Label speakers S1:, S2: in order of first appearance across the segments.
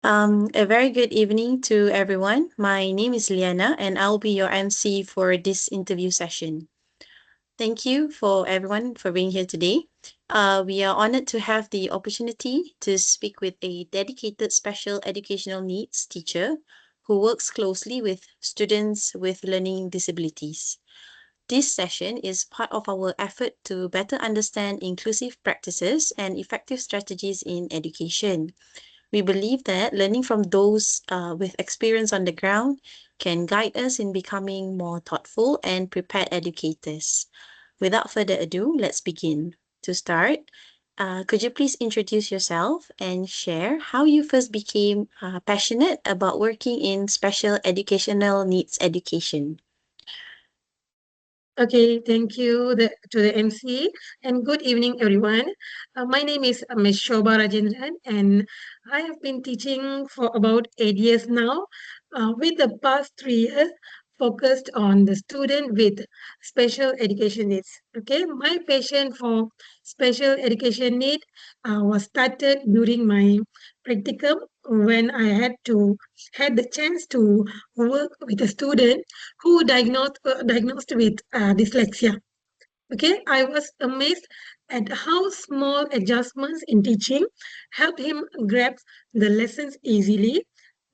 S1: A very good evening to everyone. My name is Liana, and I'll be your MC for this interview session. Thank you for everyone for being here today. We are honored to have the opportunity to speak with a dedicated special educational needs teacher who works closely with students with learning disabilities. This session is part of our effort to better understand inclusive practices and effective strategies in education. We believe that learning from those with experience on the ground can guide us in becoming more thoughtful and prepared educators. Without further ado, let's begin. To start, could you please introduce yourself and share how you first became passionate about working in special educational needs education?
S2: Okay, thank you to the MC and good evening, everyone. My name is Ms. Shobha Rajendran, and I have been teaching for about 8 years now, with the past 3 years focused on the student with special education needs. Okay, my passion for special education need was started during my practicum when I had the chance to work with a student who diagnosed with dyslexia. Okay, I was amazed at how small adjustments in teaching helped him grasp the lessons easily.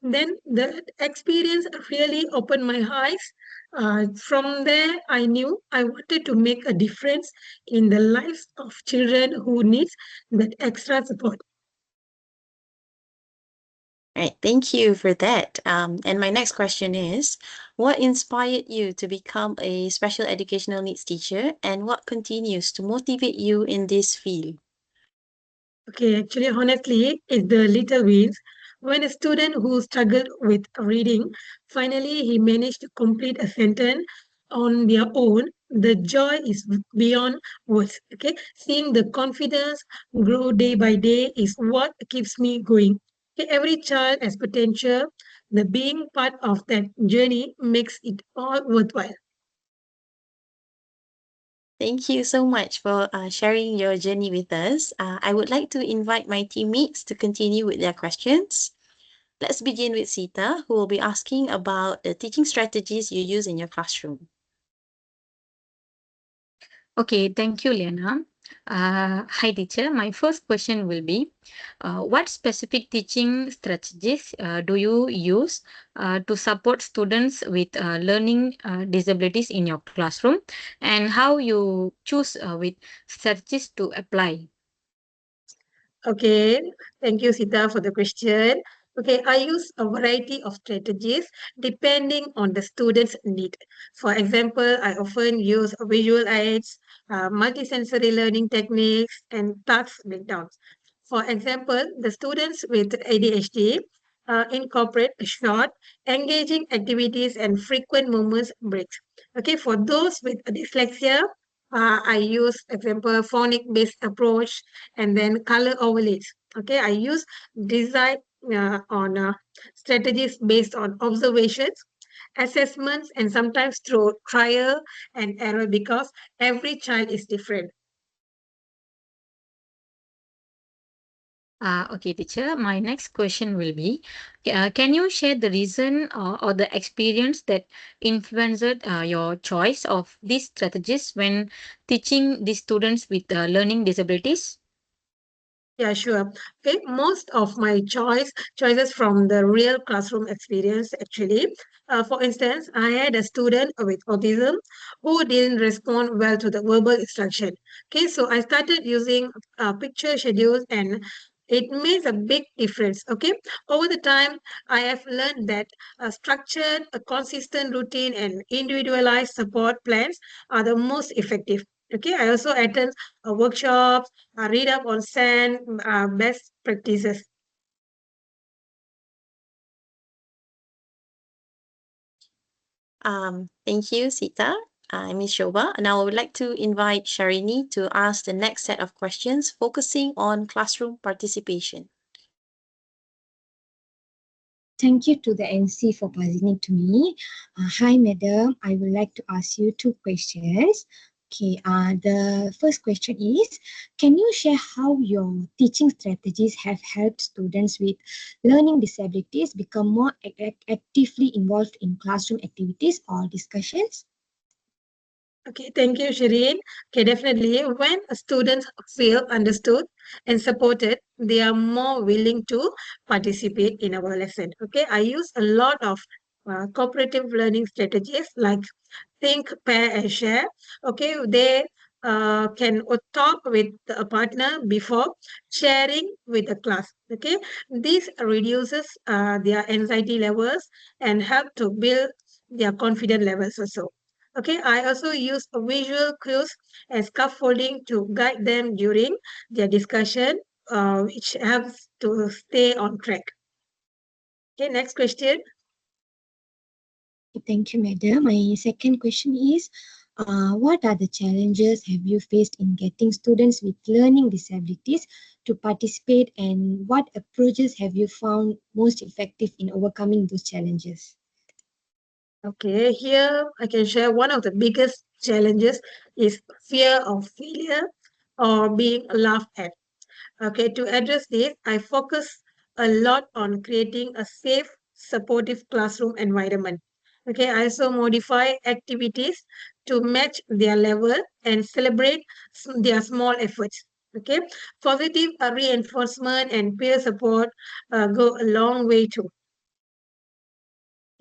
S2: Then the experience really opened my eyes. From there, I knew I wanted to make a difference in the lives of children who needs that extra support.
S1: All right, thank you for that. And my next question is, what inspired you to become a special educational needs teacher, and what continues to motivate you in this field?
S2: Okay, actually, honestly, it's the little wins. When a student who struggled with reading, finally he managed to complete a sentence on their own, the joy is beyond words. Okay, seeing the confidence grow day by day is what keeps me going. Okay, every child has potential. The being part of that journey makes it all worthwhile.
S1: Thank you so much for sharing your journey with us. I would like to invite my teammates to continue with their questions. Let's begin with Sita, who will be asking about the teaching strategies you use in your classroom.
S3: Okay, thank you, Lena. Hi, teacher. My first question will be, what specific teaching strategies do you use to support students with learning disabilities in your classroom, and how you choose with strategies to apply?
S2: Okay, thank you, Sita, for the question. Okay, I use a variety of strategies depending on the student's need. For example, I often use visual aids, multisensory learning techniques, and task breakdowns. For example, the students with ADHD incorporate short, engaging activities and frequent moments breaks. Okay, for those with dyslexia, I use example phonic-based approach and then color overlays. Okay, I use design on strategies based on observations, assessments, and sometimes through trial and error because every child is different.
S3: Okay, teacher. My next question will be, can you share the reason or the experience that influenced your choice of these strategies when teaching the students with learning disabilities?
S2: Yeah, sure. Okay, most of my choices from the real classroom experience actually. For instance, I had a student with autism who didn't respond well to the verbal instruction. Okay, so I started using picture schedules and it makes a big difference. Okay, over the time, I have learned that a structured, a consistent routine and individualized support plans are the most effective. Okay, I also attend workshops, read up on SAN best practices.
S1: Thank you, Sita. Ms. Shobha. Now I would like to invite Sharini to ask the next set of questions focusing on classroom participation.
S4: Thank you to the NC for passing it to me. Hi, madam. I would like to ask you two questions. Okay, the first question is, can you share how your teaching strategies have helped students with learning disabilities become more actively involved in classroom activities or discussions?
S2: Okay, thank you, Shireen. Okay, definitely. When students feel understood and supported, they are more willing to participate in our lesson. Okay, I use a lot of cooperative learning strategies like think, pair, and share. Okay, they can talk with a partner before sharing with the class. Okay, this reduces their anxiety levels and help to build their confidence levels also. Okay, I also use visual cues and scaffolding to guide them during their discussion, which helps to stay on track. Okay, next question.
S4: Thank you, madam. My second question is, what are the challenges have you faced in getting students with learning disabilities to participate, and what approaches have you found most effective in overcoming those challenges?
S2: Okay, here I can share one of the biggest challenges is fear of failure or being laughed at. Okay, to address this, I focus a lot on creating a safe, supportive classroom environment. Okay, I also modify activities to match their level and celebrate their small efforts. Okay, positive reinforcement and peer support go a long way too.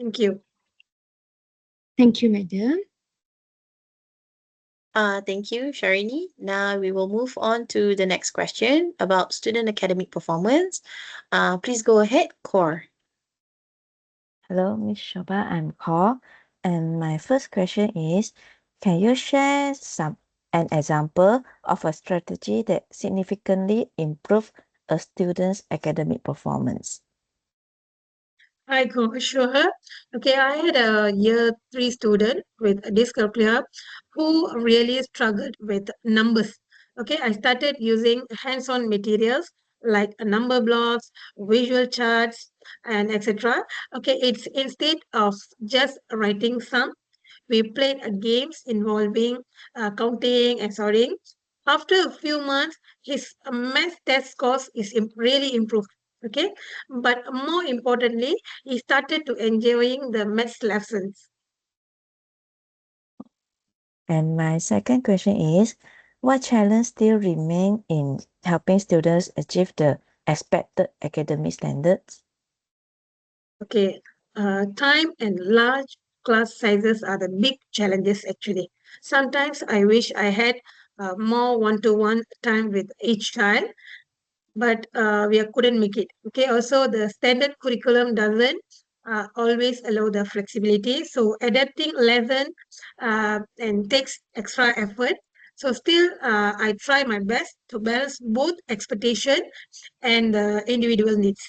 S2: Thank you.
S4: Thank you, madam.
S1: Thank you, Sharini. Now we will move on to the next question about student academic performance. Please go ahead, Core.
S5: Hello, Miss Shoba. I'm Paul. And my first question is, can you share an example of a strategy that significantly improved a student's academic performance?
S2: Hi, sure. Okay, I had a year 3 student with dyscalculia who really struggled with numbers. Okay, I started using hands-on materials like number blocks, visual charts, and etc. Okay, it's instead of just writing sum, we played games involving counting and sorting. After a few months, his math test scores is really improved. Okay, but more importantly, he started to enjoying the maths lessons.
S5: And my second question is, what challenge still remain in helping students achieve the expected academic standards?
S2: Okay, time and large class sizes are the big challenges actually. Sometimes I wish I had more one-to-one time with each child, but we couldn't make it. Okay, also the standard curriculum doesn't always allow the flexibility. So adapting lesson and takes extra effort. So still, I try my best to balance both expectation and individual needs.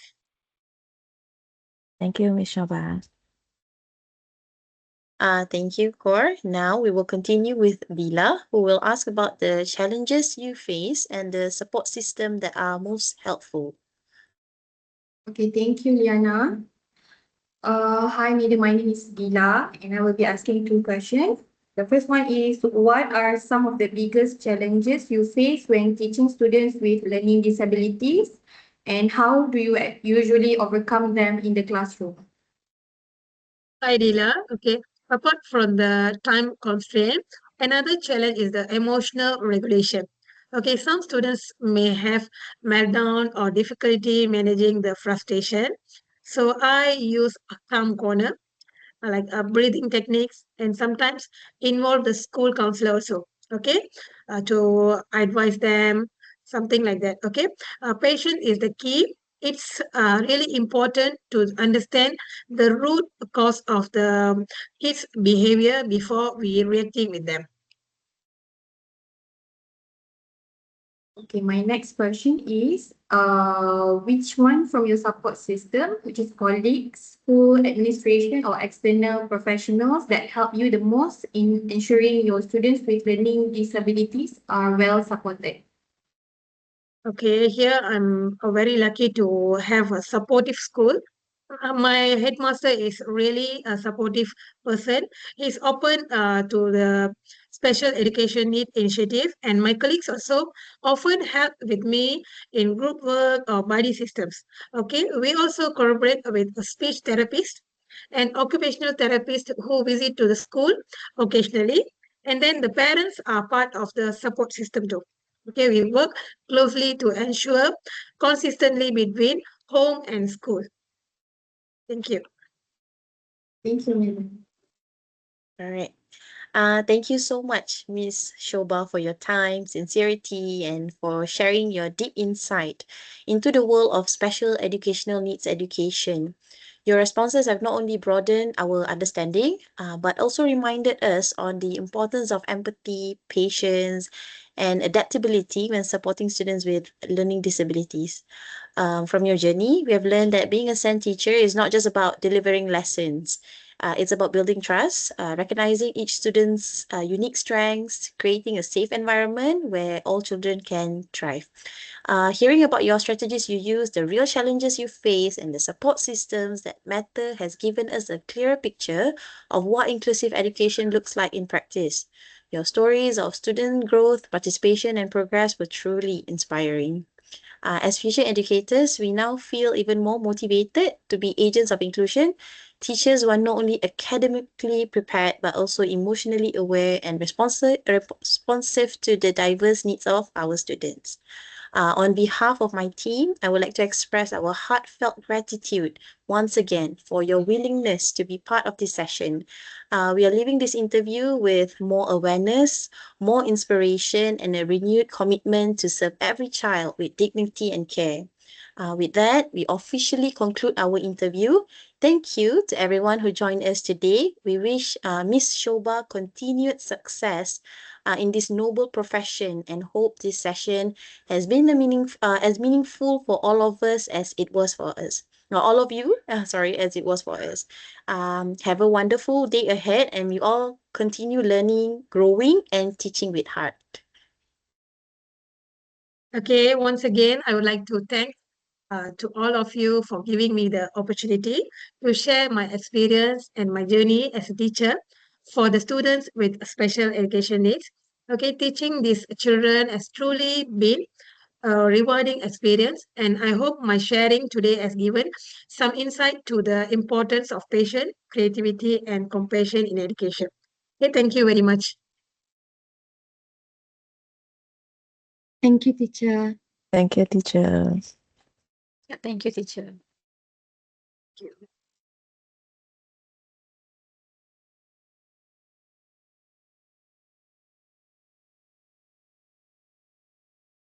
S5: Thank you, Miss Shoba.
S1: Thank you, Core. Now we will continue with Vila, who will ask about the challenges you face and the support system that are most helpful.
S6: Okay, thank you, Liana. Hi, Media. My name is Gila, and I will be asking two questions. The first one is, what are some of the biggest challenges you face when teaching students with learning disabilities, and how do you usually overcome them in the classroom?
S2: Hi, Dila. Okay. Apart from the time constraint, another challenge is the emotional regulation. Okay, some students may have meltdown or difficulty managing the frustration. So I use a calm corner, like breathing techniques, and sometimes involve the school counselor also. Okay, to advise them, something like that. Okay, patience is the key. It's really important to understand the root cause of the kids' behavior before we reacting with them.
S6: Okay, my next question is, which one from your support system, which is colleagues, school administration, or external professionals that help you the most in ensuring your students with learning disabilities are well supported?
S2: Okay, here I'm very lucky to have a supportive school. my headmaster is really a supportive person. He's open to the special education need initiative, and my colleagues also often help with me in group work or buddy systems. Okay, we also collaborate with a speech therapist and occupational therapist who visit to the school occasionally, and then the parents are part of the support system too. Okay, we work closely to ensure consistently between home and school. Thank you.
S6: Thank you, Mila.
S1: All right. Thank you so much, Miss Shoba, for your time, sincerity, and for sharing your deep insight into the world of special educational needs education. Your responses have not only broadened our understanding, but also reminded us on the importance of empathy, patience, and adaptability when supporting students with learning disabilities. From your journey, we have learned that being a SEN teacher is not just about delivering lessons. It's about building trust, recognizing each student's unique strengths, creating a safe environment where all children can thrive. Hearing about your strategies you use, the real challenges you face, and the support systems that matter has given us a clearer picture of what inclusive education looks like in practice. Your stories of student growth, participation, and progress were truly inspiring. As future educators, we now feel even more motivated to be agents of inclusion, teachers who are not only academically prepared but also emotionally aware and responsive to the diverse needs of our students. On behalf of my team, I would like to express our heartfelt gratitude once again for your willingness to be part of this session. We are leaving this interview with more awareness, more inspiration, and a renewed commitment to serve every child with dignity and care. With that, we officially conclude our interview. Thank you to everyone who joined us today. We wish Miss Shoba continued success in this noble profession and hope this session has been as meaningful for all of us as it was for us. All of you, sorry, as it was for us. Have a wonderful day ahead, and we all continue learning, growing, and teaching with heart.
S2: Okay, once again, I would like to thank to all of you for giving me the opportunity to share my experience and my journey as a teacher for the students with special education needs. Okay, teaching these children has truly been a rewarding experience, and I hope my sharing today has given some insight to the importance of patience, creativity, and compassion in education. Okay, thank you very much.
S4: Thank you, teacher.
S5: Thank you, teacher.
S3: Yeah, thank you, teacher.
S2: Thank you.